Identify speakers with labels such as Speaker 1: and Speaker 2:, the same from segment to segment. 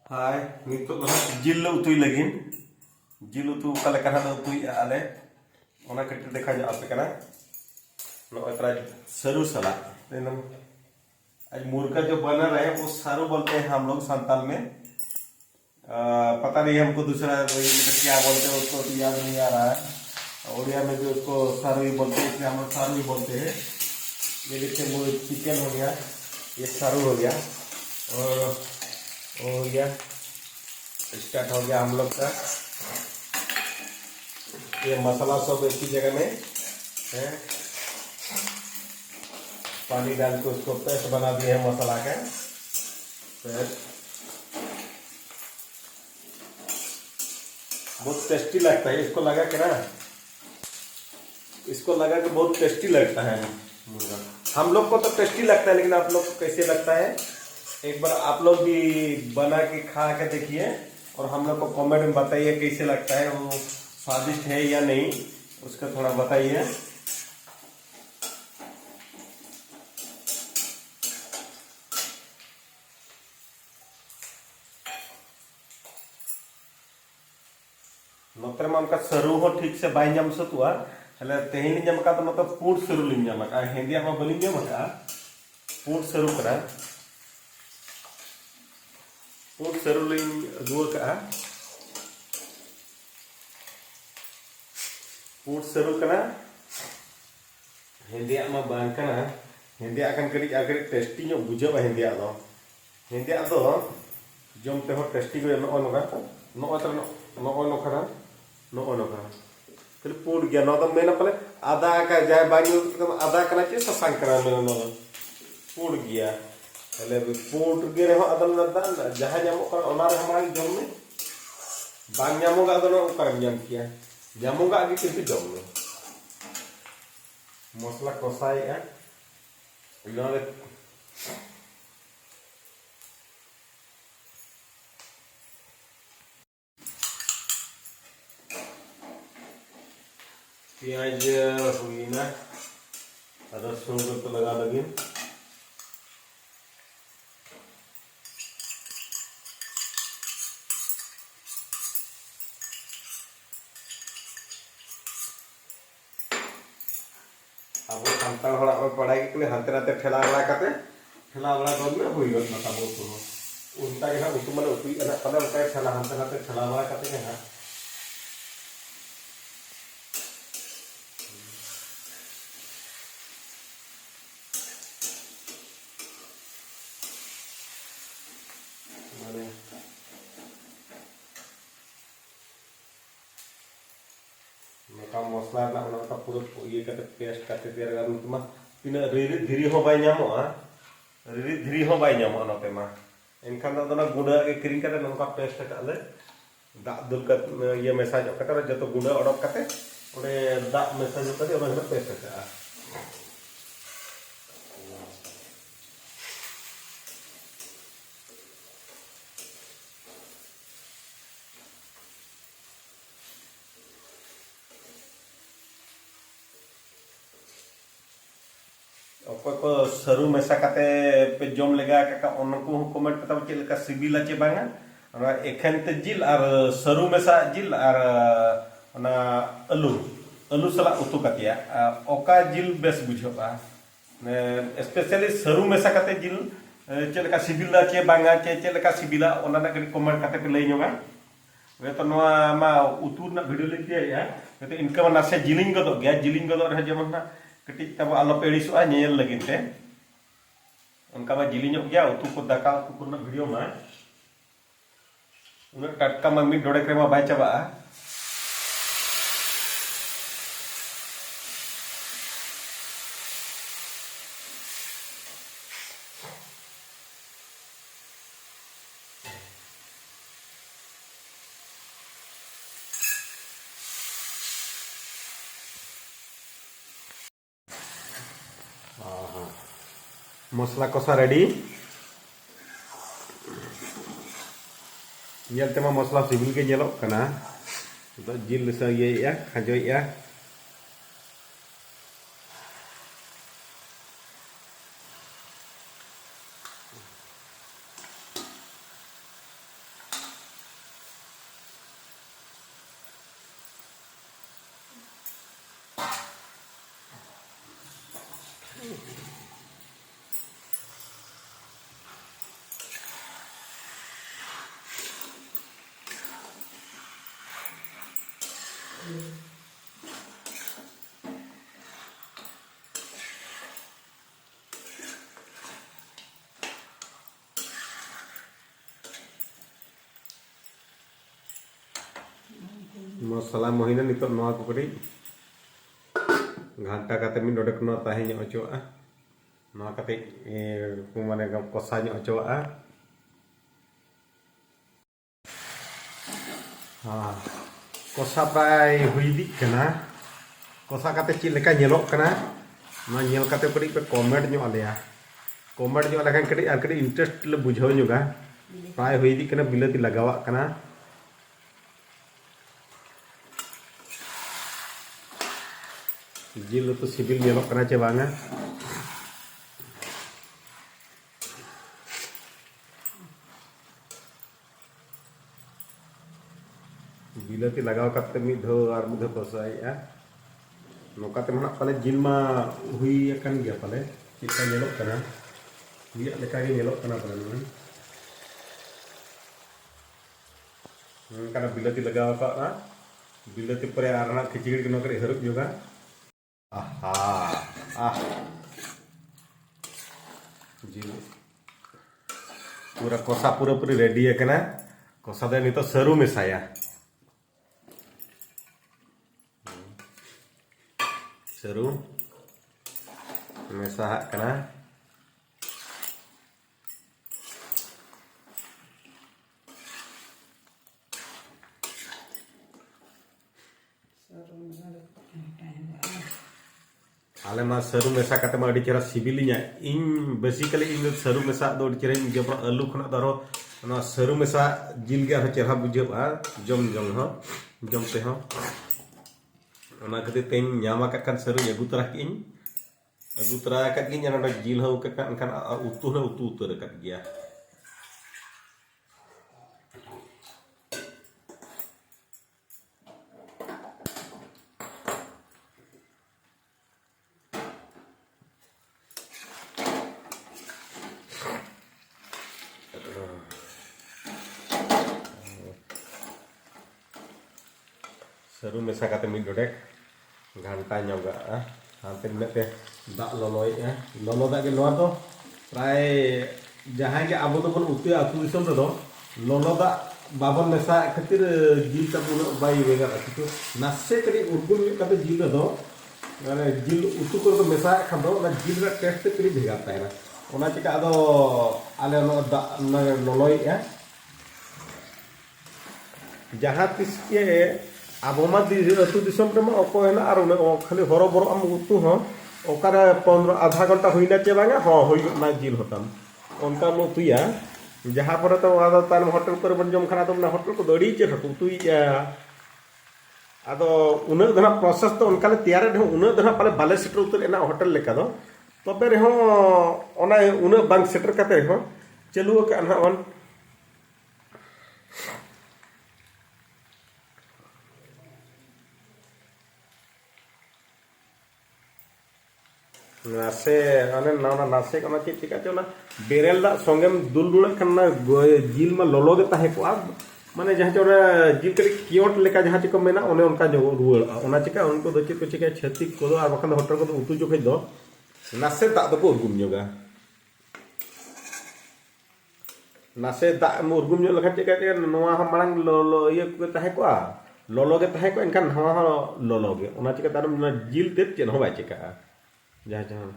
Speaker 1: हाय नितो जिल उतुई लगिन जिल उतु काले कना दो उतुई आले ओना कटे देखा जा आपे कना नो एकरा सरू सला एकदम आज मुर्गा जो बना रहे हैं वो सारू बोलते हैं हम लोग संताल में। पता नहीं हमको दूसरा मतलब क्या बोलते हैं उसको तो याद नहीं आ रहा है। उड़िया में भी उसको सारू ही बोलते हैं, इसलिए हम लोग सारू ही बोलते हैं। ये देखिए वो चिकन हो गया, ये सारू हो गया और हो गया स्टार्ट हो गया हम लोग का। ये मसाला सब एक ही जगह में है, पानी डाल के उसको पेस्ट बना दिए हैं मसाला का पेस्ट। बहुत टेस्टी लगता है, इसको लगा के ना, इसको लगा के बहुत टेस्टी लगता है मुर्गा। हम लोग को तो टेस्टी लगता है, लेकिन आप लोग को कैसे लगता है एक बार आप लोग भी बना के खा के देखिए और हम लोग को कमेंट में बताइए कैसे लगता है, वो स्वादिष्ट है या नहीं, उसका थोड़ा बताइए। नोतर में उनका सरू हो ठीक से बाई जम सतुआ हले तेहनी जम का तो मतलब पूर्ण सरू लिंग जम का हिंदिया में बलिंग जम का पूर्ण सरू करा पूर्ण सरू लिंग दुआ का पूर्ण सरू कना हिंदिया में बांग कना हिंदिया कन करी आकर टेस्टी जो बुझा हिंदिया दो जम ते हो टेस्टी को नो नोका नो तर नो नोका नो नोका फिर पूर्ण गया नो तो मेना पले आधा का जाए बानी आधा करना चाहिए ससांग करना मेना नो पूर्ण गया हले पूर्ण गे रहो अदल नदा जहां जामो कर ओना रे हमारी जम में बांग जामो का दो कर जम किया जामो का आगे किसी जम में मसला कोसाई है इन्होंने प्याज हुई ना रसुन को लगा लगी अब सानताल हड़ा में पढ़ाई के लिए हाथे नाते ठेला बड़ा कर में हुई गत ना वो तो उनता के ना उतु माने उतु ना पदा उनता ठेला हाथे नाते ठेला बड़ा करते के ना माने मेका मसला ना उनका पूरा ये करते पेस्ट करते दिया रगा उनमा तीना रेरी धीरी हो बाय ᱧᱟᱢᱚᱜᱼᱟ रेरी धीरी हो बाय ᱧᱟᱢᱚᱜᱼᱟ नोते मा एनखान दो ना गुड़ा के क्रीम करते नोका पेस्ट काले दाग दुल का ये मैसेज करते जतो गुड़ा ओडक करते ओडे दाग मैसेज करते ओना पेस्ट का अकोय को सरू मेसा काते पे जम लेगा का उनको कमेंट पता चल का सिबिला चे बांगा और एखन ते जिल और सरू मेसा जिल और ना आलू आलू सला उतु कतिया ओका जिल बेस बुझोबा ने स्पेशली सरू मेसा काते जिल चल का सिबिला चे बांगा चे चल का सिबिला ओना ना करी कमेंट काते पे लई ñoगा वे तो नोआ मा उतु ना वीडियो ले दिया तो इनका नासे जिलिंग गदो गया जिलिंग गदो रहे जेमन ना कटी तब आलो पेड़ीसुआ नेल लगिनते उनका मा जिली गया उतु को दाका उतु को वीडियो में उन टटका मा मिड डोड़े क्रेमा बाय चाबा मसला कोसा रेडी ये तेमा मसला सिबिल के जेलो कना तो जिल से ये या खजो या मसला महिना नितो नवा को कड़ी घंटा काते मिन डोडे को ताहे ᱧᱚᱜ ᱚᱪᱚᱣᱟᱜᱼᱟ नवा काते को माने कसा ᱧᱚᱜ ᱚᱪᱚᱣᱟᱜᱼᱟ हाँ कसा प्राय हुईदी कना कसा काते चि लेका ñelok कना ना ñel काते कड़ी पे कमेंट ᱧᱚᱜ आलेया कमेंट ᱧᱚᱜ लेखान कड़ी आर कड़ी इंटरेस्ट ले बुझाव ᱧᱚᱜᱟ प्राय हुईदी कना बिलाती लगावाक कना जिल तो सिबिल ñelok कना चे बांगा बिलाती लगाव काते मिद धो आर मिद धो कसाया नोकाते मना पाले जिल मा हुई अकन गया पाले चिका ñelok कना लिया लेका गे ñelok कना पाले मन karena बिलाती लगाव का ना बिलाती परे आरना खिचड़ी के नोकरे हरुप योगा आहा आह जिल पूरा कोसा पूरा पूरी रेडी है कना कोसा दे नितो सरू मेसाया सरू मेसा कना आले मा सरू मेसा काते मा अडी चेहरा सिबिलिnya इन बेसिकली इन सरू मेसा दो अडी चेहरा गे पर आलू खना दरो ना सरू मेसा जिल गे ह चेहरा बुझेबा जम जम ह जम ते ह ओना कते तेन ᱧामा का kan सरू अगु तरा किन अगु तरा का किन ना जिल ह का kan उतु न उतु उतर का गया सरू मेसा काते मिद डोडेक घंटा ñoga हांते मिनते दा लoloy लolo दा के नोआ तो प्राय जहां के आबो तो बन उतु आतु दिसम रो लolo दा बाबन मेसा खातिर जिल ता पुनो बाई वेगा तो नासे करी उर्गुम काते जिल दो माने जिल उतु को मेसा खान दो ना जिल रा टेस्ट करी भेगा तायना ओना चिका दो आले नो दा लoloy जहां तिस के अब अतु दिसम रे अको है और खाली हरो बरो आम उतु हो ओकारे 15 आधा घंटा हुईना चे बांगा हाँ हुईना जिल होताम उनका उतुया जहाँ पर तो आदो तान होटल पर बन जम खाना तो ना होटल को दड़ी चे उतुया आदो उन धना प्रोसेस तो उनका ले तैयार ढो उन धना पाले बाले सेटर उतर एना होटल लेका दो तबे रे हो ओना उन बांग सेटर काते हो चलु का ना ऑन नासे अने ना नासे कना चे चिका चे ना बेरेल दा संगेम दुलदुल खना जिल मा ललो गे ताहे को माने जहां चोरा जिल करी कियोट लेका जहां चे को मेना ओने उनका जो रुवल ओना चिका उनको दो चे को चिका छतिक को दो आर बखन होटल को उतु जोखे दो नासे दा दो को उर्गुम जोगा नासे दा उर्गुम जो लखा चिका चे नोआ हम मांग लो ये को ताहे को ललो गे ताहे को इनका नवा ललो गे ओना चिका तारम जिल ते चे हो बा चिका जहाँ जहाँ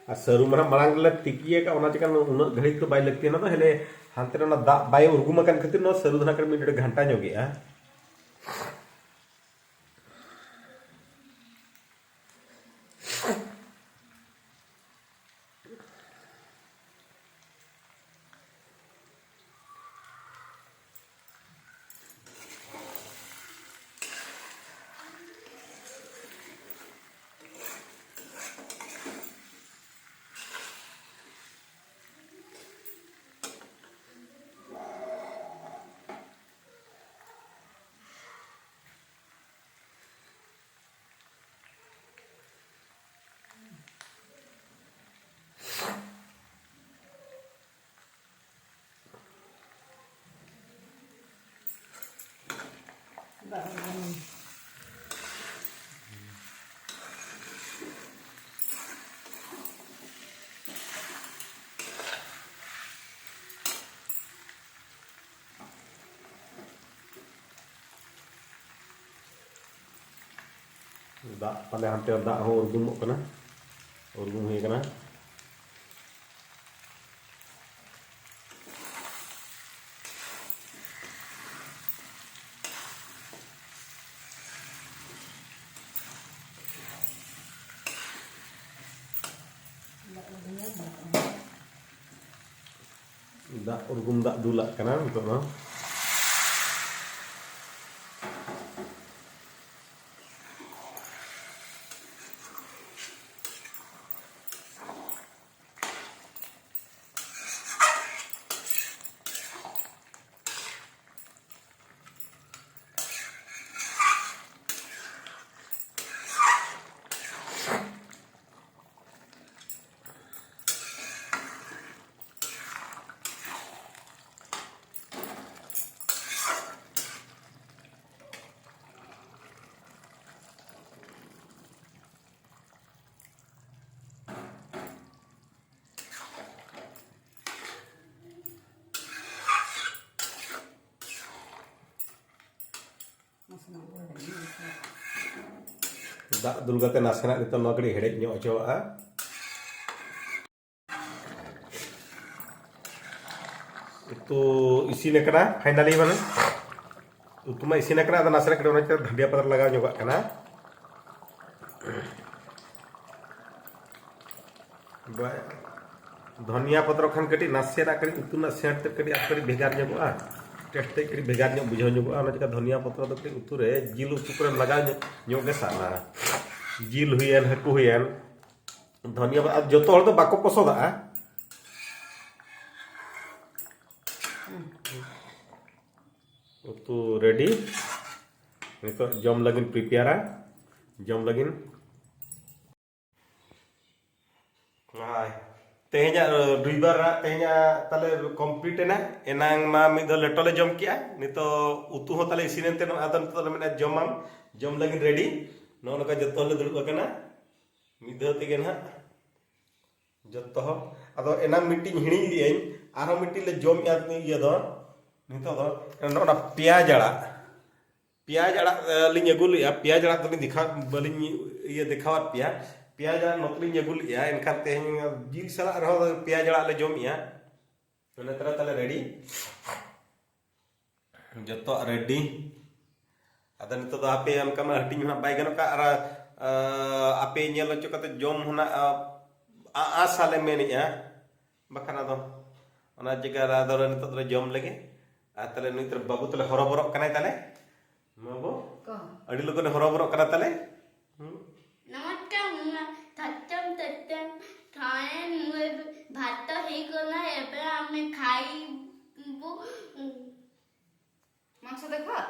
Speaker 1: सरू मना मांग ले तिकिए का ओना चिका उन घड़ी तो बाय लगती है ना तो हेले हांते ना दा बाय उर्गुम kan खातिर नो सरू धना कर मिनट घंटा जोगे ᱫᱟᱜ ᱯᱟᱞᱮ ᱦᱟᱱᱛᱮ ᱫᱟᱜ ᱦᱚᱸ ᱩᱨᱜᱩᱢᱚᱜ ᱠᱟᱱᱟ, ᱩᱨᱜᱩᱢ ᱦᱩᱭ ᱠᱟᱱᱟ। ᱫᱟᱜ ᱩᱨᱜᱩᱢ ᱫᱟᱜ ᱫᱩᱞᱟᱜ ᱠᱟᱱᱟ ᱱᱤᱛᱚᱜ ᱫᱚ। ᱫᱟᱜ ᱫᱩᱞ ᱠᱟᱛᱮ ᱱᱟᱥᱮᱱᱟᱜ ᱱᱤᱛᱚᱜ ᱱᱚᱣᱟ ᱠᱟᱹᱴᱤᱡ ᱦᱮᱰᱮᱡ ᱧᱚᱜ ᱦᱚᱪᱚᱣᱟᱜᱼᱟ। ᱩᱛᱩ ᱤᱥᱤᱱ ᱟᱠᱟᱱᱟ ᱯᱷᱟइनली ᱢᱟᱱᱮ ᱩᱛᱩ ᱢᱟ ᱤᱥᱤᱱ ᱟᱠᱟᱱᱟ, ᱟᱫᱚ ᱱᱟᱥᱮᱱᱟᱜ ᱠᱟᱹᱴᱤᱡ ᱚᱱᱟ ᱪᱮᱛᱟᱱ ᱫᱷᱟᱹᱱᱤᱭᱟᱹ ᱯᱟᱛᱟ ᱞᱟᱜᱟᱣ ᱧᱚᱜᱟᱜ ᱠᱟᱱᱟ। धनिया पत्र खान कटी नासेना कटी उतु ना सेंट ते कटी कटी भेगार ᱧᱚᱜᱚᱜᱼᱟ, टेस्ट ते कटी भेगार ᱧᱚᱜ बुझाव ᱧᱚᱜᱚᱜᱼᱟ। ᱚᱱᱟ ᱪᱮᱠᱟ धनिया पत्र ᱫᱚ कटी उतु रे जिल उतु करे लगाव ᱧᱚᱜ गे साना जिल हुयन हाकु हुयन धनिया अब जतो हर दो बाको पसंदा उतु रेडी नितो जम लगिन प्रिपेयरा जम लगिन हाय तेहना दुईबार तेहना ताले कंप्लीट एना एनांग मा मिद लेटो ले जम किया नितो उतु हो ताले इसिन एनते आदो नितो ले मेना जमाम जम लगिन रेडी नो नका जतो ले दुड़ब कना मिद तेगे ना जतो आदो एना मिटिंग हिणी दियन आरो मिटिंग ले जम यातनी ये दो नितो दो ना प्याज आड़ा लिंग अगुलिया प्याज आड़ा तो दिखा बलिंग ये दिखावत पिया प्याज नोकलिंग अगुलिया इनखान तेहन जिल सला रहो प्याज आड़ा ले जमिया ओने तरह तले रेडी जतो रेडी आदा नितो दो आपे अनका मा हटिंग ना बाय गनो का आरा आपे नेल चो कते जम होना आ साले मेनिया बखाना दो ओना जगह आदो नितो दो जम लगे आ तले नितर बाबू तले हरबरक कनाय तले माबो को अडी लोगन हरबरक कना तले
Speaker 2: नमस्कार तत्तम थाएन भात हे कोना एबे आमे खाइबु मांस देखा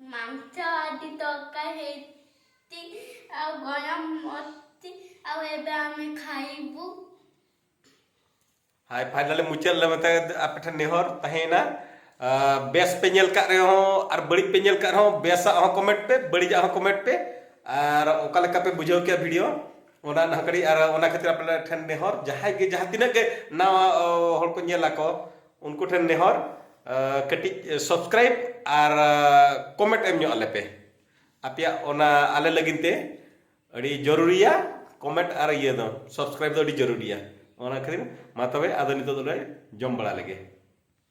Speaker 2: मांस आदि तका हेती आ गरम मती आ एबे आमे खाइबु
Speaker 1: हाय फाइनली मुचल ले मते आपठन नेहर तहेना बेस पे नेल का रहे हो और बड़ी पे नेल का रहो बेसा हो कमेंट पे बड़ी जा हो कमेंट पे और ओका लेका पे बुझाव के वीडियो ओना नकड़ी और ओना खातिर आपले ठन नेहर जहां के जहां तिना के नवा हर को नेला को उनको ठन नेहर कटी सब्सक्राइब और कमेंट एम ᱧᱚᱜ ᱟᱞᱮ ᱯᱮ ᱟᱯᱮᱭᱟᱜ ᱚᱱᱟ ᱟᱞᱮ ᱞᱟᱹᱜᱤᱫ ᱛᱮ ᱟᱹᱰᱤ ᱡᱚᱨᱩᱨᱤᱭᱟ कमेंट और ये दो सब्सक्राइब दो ᱟᱹᱰᱤ ᱡᱚᱨᱩᱨᱤᱭᱟ ᱚᱱᱟ ᱠᱷᱟᱹᱛᱤᱨ ᱢᱟ ᱛᱚᱵᱮ ᱟᱫᱚ ᱱᱤᱛᱚᱜ ᱫᱚᱞᱮ ᱡᱚᱢ ᱵᱟᱲᱟ ᱞᱮᱜᱮ।